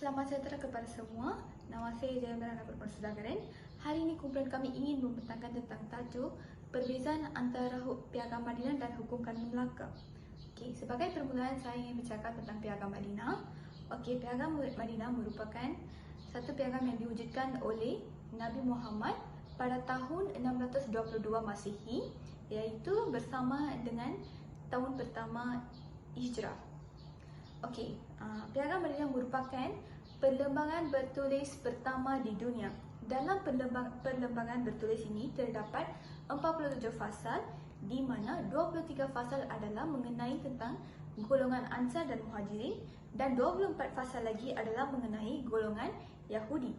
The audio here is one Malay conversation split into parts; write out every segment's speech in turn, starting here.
Selamat sejahtera kepada semua. Nama saya Jayamira Perempuan Sudagaran. Hari ini kumpulan kami ingin membentangkan tentang tajuk perbezaan antara Piagam Madinah dan Hukum Kanun Melaka. Sebagai permulaan saya ingin bercakap tentang Piagam Madinah. Piagam Madinah merupakan satu piagam yang diwujudkan oleh Nabi Muhammad pada tahun 622 Masihi, iaitu bersama dengan tahun pertama Hijrah. Piagam Madinah merupakan perlembagan bertulis pertama di dunia. Dalam perlembagan bertulis ini terdapat 47 fasal, di mana 23 fasal adalah mengenai tentang golongan Ansar dan Muhajirin dan 24 fasal lagi adalah mengenai golongan Yahudi.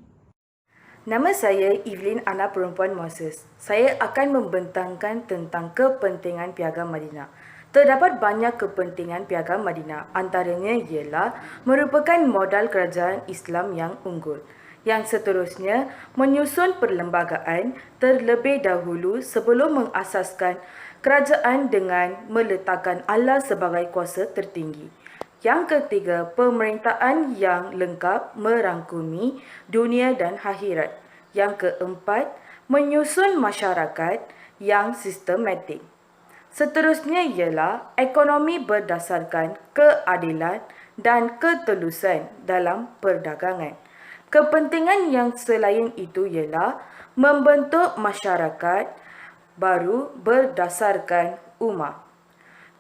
Nama saya Evelyn Ana Perempuan Moses. Saya akan membentangkan tentang kepentingan Piagam Madinah. Terdapat banyak kepentingan Piagam Madinah, antaranya ialah merupakan modal kerajaan Islam yang unggul. Yang seterusnya, menyusun perlembagaan terlebih dahulu sebelum mengasaskan kerajaan dengan meletakkan Allah sebagai kuasa tertinggi. Yang ketiga, pemerintahan yang lengkap merangkumi dunia dan akhirat. Yang keempat, menyusun masyarakat yang sistematik. Seterusnya ialah ekonomi berdasarkan keadilan dan ketelusan dalam perdagangan. Kepentingan yang selain itu ialah membentuk masyarakat baru berdasarkan ummah.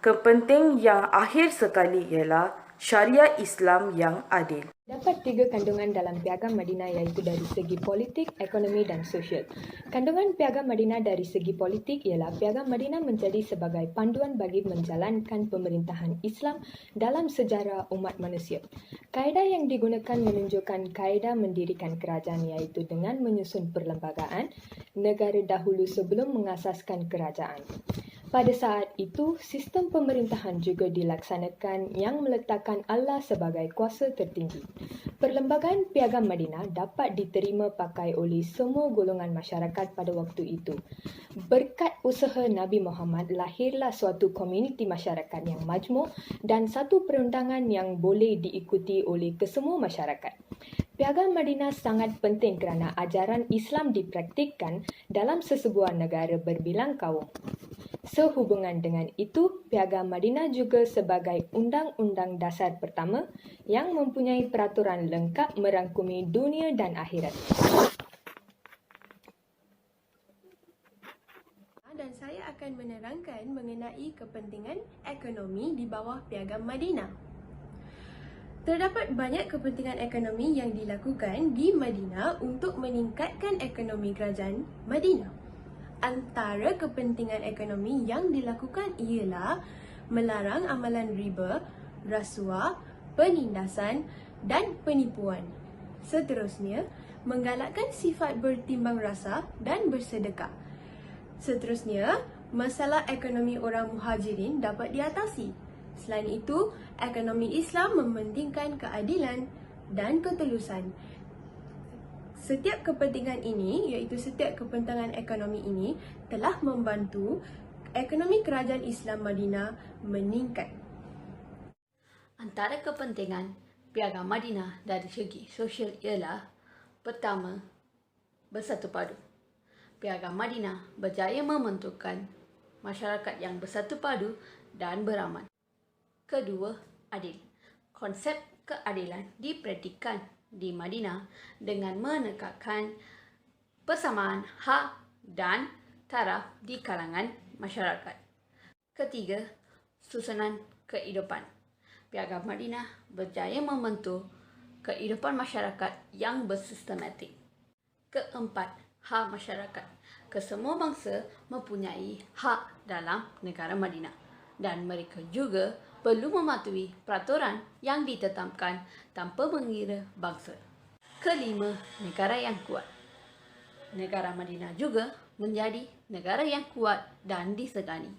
Kepentingan yang akhir sekali ialah syariat Islam yang adil. Dapat 3 kandungan dalam Piagam Madinah, iaitu dari segi politik, ekonomi dan sosial. Kandungan Piagam Madinah dari segi politik ialah Piagam Madinah menjadi sebagai panduan bagi menjalankan pemerintahan Islam dalam sejarah umat manusia. Kaedah yang digunakan menunjukkan kaedah mendirikan kerajaan, iaitu dengan menyusun perlembagaan negara dahulu sebelum mengasaskan kerajaan. Pada saat itu, sistem pemerintahan juga dilaksanakan yang meletakkan Allah sebagai kuasa tertinggi. Perlembagaan Piagam Madinah dapat diterima pakai oleh semua golongan masyarakat pada waktu itu. Berkat usaha Nabi Muhammad, lahirlah suatu komuniti masyarakat yang majmuk dan satu perundangan yang boleh diikuti oleh kesemua masyarakat. Piagam Madinah sangat penting kerana ajaran Islam dipraktikkan dalam sesebuah negara berbilang kaum. Sehubungan dengan itu, Piagam Madinah juga sebagai undang-undang dasar pertama yang mempunyai peraturan lengkap merangkumi dunia dan akhirat. Dan saya akan menerangkan mengenai kepentingan ekonomi di bawah Piagam Madinah. Terdapat banyak kepentingan ekonomi yang dilakukan di Madinah untuk meningkatkan ekonomi kerajaan Madinah. Antara kepentingan ekonomi yang dilakukan ialah melarang amalan riba, rasuah, penindasan dan penipuan. Seterusnya, menggalakkan sifat bertimbang rasa dan bersedekah. Seterusnya, masalah ekonomi orang Muhajirin dapat diatasi. Selain itu, ekonomi Islam mementingkan keadilan dan ketelusan. Setiap kepentingan ini, iaitu setiap kepentingan ekonomi ini, telah membantu ekonomi kerajaan Islam Madinah meningkat. Antara kepentingan Piagam Madinah dari segi sosial ialah: pertama, bersatu padu. Piagam Madinah berjaya membentukkan masyarakat yang bersatu padu dan beraman. Kedua, adil. Konsep keadilan dipraktikkan di Madinah dengan menekankan persamaan hak dan taraf di kalangan masyarakat. Ketiga, susunan kehidupan. Piagam Madinah berjaya membentuk kehidupan masyarakat yang bersistematik. Keempat, hak masyarakat. Kesemua bangsa mempunyai hak dalam negara Madinah dan mereka juga perlu mematuhi peraturan yang ditetapkan tanpa mengira bangsa. Kelima, negara yang kuat. Negara Madinah juga menjadi negara yang kuat dan disegani.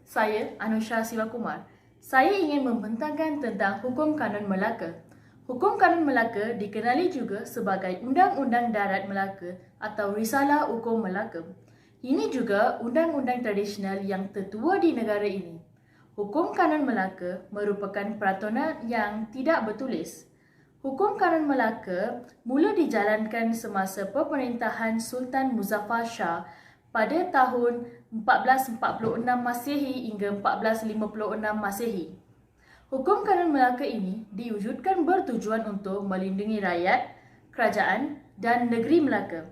Saya Anusha Sivakumar. Saya ingin membentangkan tentang Hukum Kanun Melaka. Hukum Kanun Melaka dikenali juga sebagai Undang-Undang Darat Melaka atau Risalah Hukum Melaka. Ini juga undang-undang tradisional yang tertua di negara ini. Hukum Kanun Melaka merupakan peraturan yang tidak bertulis. Hukum Kanun Melaka mula dijalankan semasa pemerintahan Sultan Muzaffar Shah pada tahun 1446 Masehi hingga 1456 Masehi. Hukum Kanun Melaka ini diwujudkan bertujuan untuk melindungi rakyat, kerajaan dan negeri Melaka.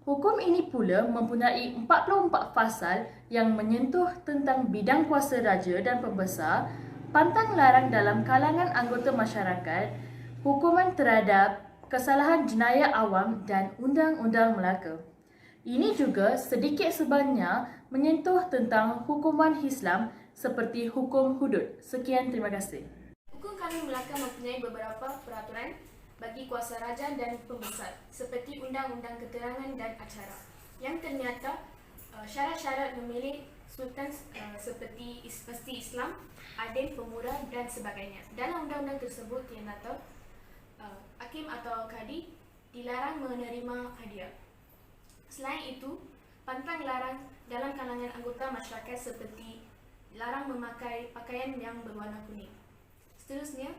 Hukum ini pula mempunyai 44 fasal yang menyentuh tentang bidang kuasa raja dan pembesar, pantang larang dalam kalangan anggota masyarakat, hukuman terhadap kesalahan jenayah awam dan undang-undang Melaka. Ini juga sedikit sebanyak menyentuh tentang hukuman Islam seperti hukum hudud. Sekian, terima kasih. Hukum Kanun Melaka mempunyai beberapa peraturan bagi kuasa raja dan pembesar seperti Undang-Undang Keterangan dan Acara yang ternyata syarat-syarat memilih sultan seperti mesti Islam, adil, pemurah dan sebagainya. Dalam undang-undang tersebut ternyata hakim atau kadi dilarang menerima hadiah. Selain itu, pantang larang dalam kalangan anggota masyarakat seperti larang memakai pakaian yang berwarna kuning. Seterusnya,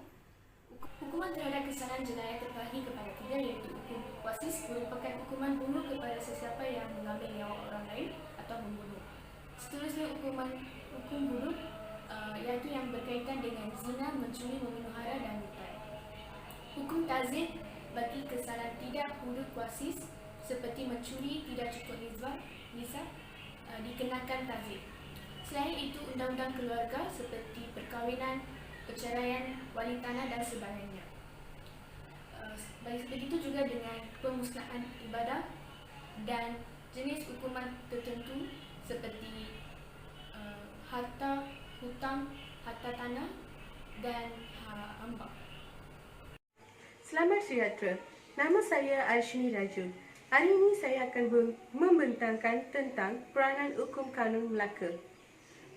hukuman terhadap kesalahan jenayah terbagi kepada 3, iaitu hukum wasis merupakan hukuman bunuh kepada sesiapa yang mengambil nyawa orang lain atau membunuh. Seterusnya, hukum hudud iaitu yang berkaitan dengan zina, mencuri, membunuh hara dan lutai. Hukum tazir bagi kesalahan tidak hudud wasis seperti mencuri tidak cukup nisab dikenakan tazir. Selain itu, undang-undang keluarga seperti perkahwinan, perceraian, wali tanah dan sebagainya. Begitu juga dengan pemusnahan ibadah dan jenis hukuman tertentu seperti harta hutang, harta tanah dan hamba. Selamat sejahtera. Nama saya Arshini Rajul. Hari ini saya akan membentangkan tentang peranan Hukum Kanun Melaka.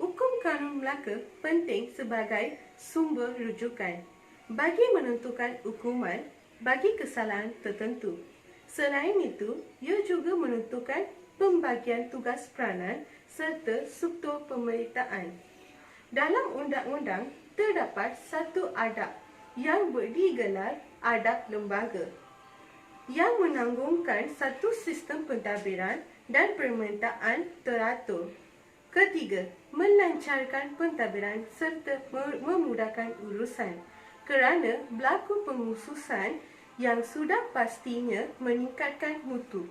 Hukum Kanun Melaka penting sebagai sumber rujukan bagi menentukan hukuman bagi kesalahan tertentu. Selain itu, ia juga menentukan pembagian tugas peranan serta struktur pemerintahan. Dalam undang-undang terdapat satu adab yang digelar adab lembaga yang menanggungkan satu sistem pentadbiran dan pemerintahan teratur. Ketiga, melancarkan pentadbiran serta memudahkan urusan kerana berlaku pengususan yang sudah pastinya meningkatkan mutu.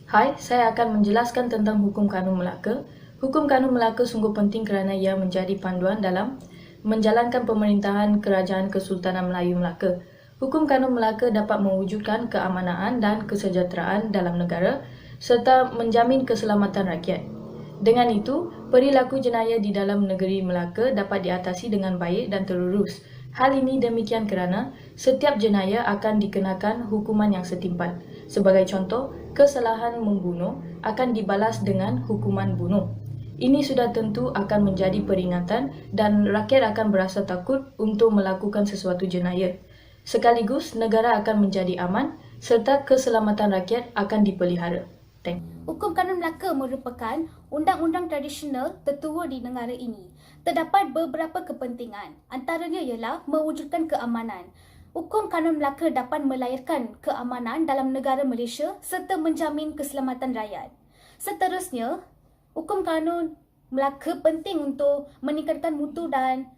Hai, saya akan menjelaskan tentang Hukum Kanun Melaka. Hukum Kanun Melaka sungguh penting kerana ia menjadi panduan dalam menjalankan pemerintahan Kerajaan Kesultanan Melayu Melaka. Hukum Kanun Melaka dapat mewujudkan keamanan dan kesejahteraan dalam negara serta menjamin keselamatan rakyat. Dengan itu, perilaku jenayah di dalam negeri Melaka dapat diatasi dengan baik dan terurus. Hal ini demikian kerana setiap jenayah akan dikenakan hukuman yang setimpal. Sebagai contoh, kesalahan membunuh akan dibalas dengan hukuman bunuh. Ini sudah tentu akan menjadi peringatan dan rakyat akan berasa takut untuk melakukan sesuatu jenayah. Sekaligus, negara akan menjadi aman serta keselamatan rakyat akan dipelihara. Hukum Kanun Melaka merupakan undang-undang tradisional tertua di negara ini. Terdapat beberapa kepentingan, antaranya ialah mewujudkan keamanan. Hukum Kanun Melaka dapat melahirkan keamanan dalam negara Malaysia serta menjamin keselamatan rakyat. Seterusnya, Hukum Kanun Melaka penting untuk meningkatkan mutu dan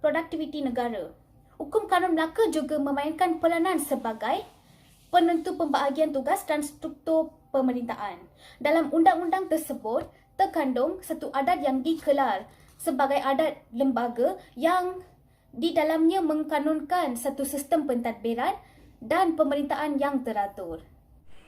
produktiviti negara. Hukum Kanun Melaka juga memainkan peranan sebagai penentu pembahagian tugas dan struktur pemerintahan. Dalam undang-undang tersebut, terkandung satu adat yang dikelar sebagai adat lembaga yang di dalamnya mengkanunkan satu sistem pentadbiran dan pemerintahan yang teratur.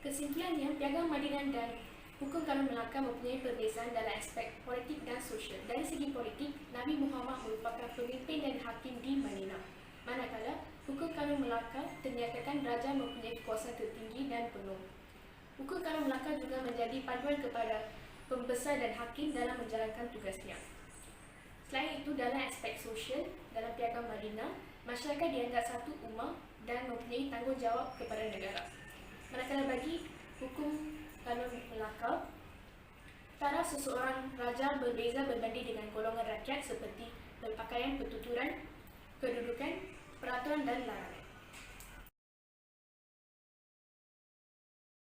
Kesimpulannya, Piagam Madinah dan Hukum Kanun Melaka mempunyai perbezaan dalam aspek politik dan sosial. Dari segi politik, Nabi Muhammad merupakan pemimpin dan hakim di Madinah. Manakala, Hukum Kanun Melaka ternyatakan raja mempunyai kuasa tertinggi dan penuh. Hukum Kanun Melaka juga menjadi panduan kepada pembesar dan hakim dalam menjalankan tugasnya. Selain itu, dalam aspek sosial, dalam Piagam Madinah, masyarakat dianggap satu ummah dan mempunyai tanggungjawab kepada negara. Manakala bagi Hukum Kanun Melaka, cara seseorang raja berbeza berbanding dengan golongan rakyat seperti berpakaian, pertuturan, kedudukan, peraturan dan larangan.